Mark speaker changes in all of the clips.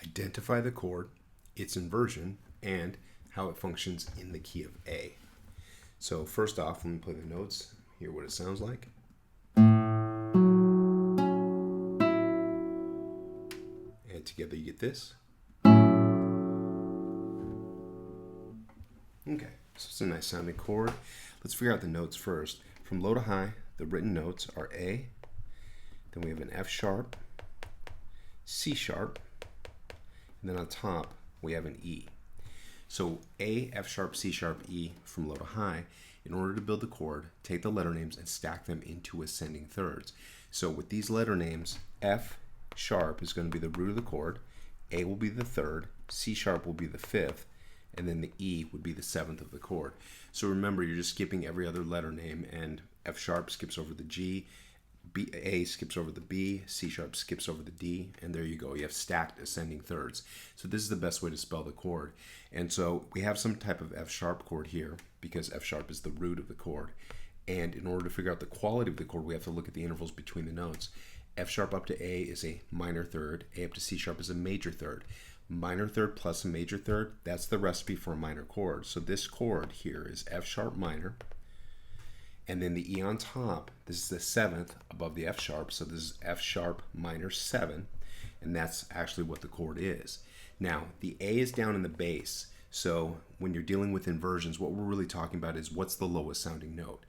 Speaker 1: identify the chord, its inversion, and how it functions in the key of A. So first off, let me play the notes, hear what it sounds like. And together you get this. Okay, so it's a nice sounding chord. Let's figure out the notes first. From low to high, the written notes are A, then we have an F sharp, C sharp, and then on top we have an E. So A, F sharp, C sharp, E from low to high. In order to build the chord, take the letter names and stack them into ascending thirds. So with these letter names, F sharp is going to be the root of the chord, A will be the third, C sharp will be the fifth, and then the E would be the seventh of the chord. So remember, you're just skipping every other letter name, and F sharp skips over the G, A skips over the B, C sharp skips over the D, and there you go. You have stacked ascending thirds. So this is the best way to spell the chord. And so we have some type of F sharp chord here because F sharp is the root of the chord. And in order to figure out the quality of the chord, we have to look at the intervals between the notes. F sharp up to A is a minor third, A up to C sharp is a major third. Minor third plus a major third, that's the recipe for a minor chord. So this chord here is F sharp minor, and then the E on top, this is the seventh above the F sharp, so this is F sharp minor 7, and that's actually what the chord is. Now, the A is down in the bass, so when you're dealing with inversions, what we're really talking about is what's the lowest sounding note.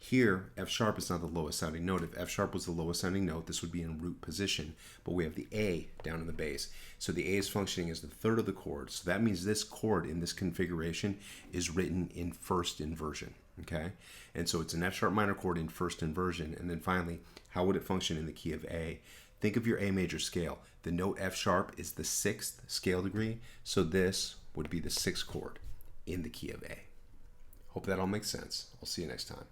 Speaker 1: Here, F sharp is not the lowest sounding note. If F sharp was the lowest sounding note, this would be in root position, but we have the A down in the bass. So the A is functioning as the third of the chord. So that means this chord in this configuration is written in first inversion, okay? And so it's an F sharp minor chord in first inversion. And then finally, how would it function in the key of A? Think of your A major scale. The note F sharp is the 6th scale degree, so this would be the 6th chord in the key of A. Hope that all makes sense. I'll see you next time.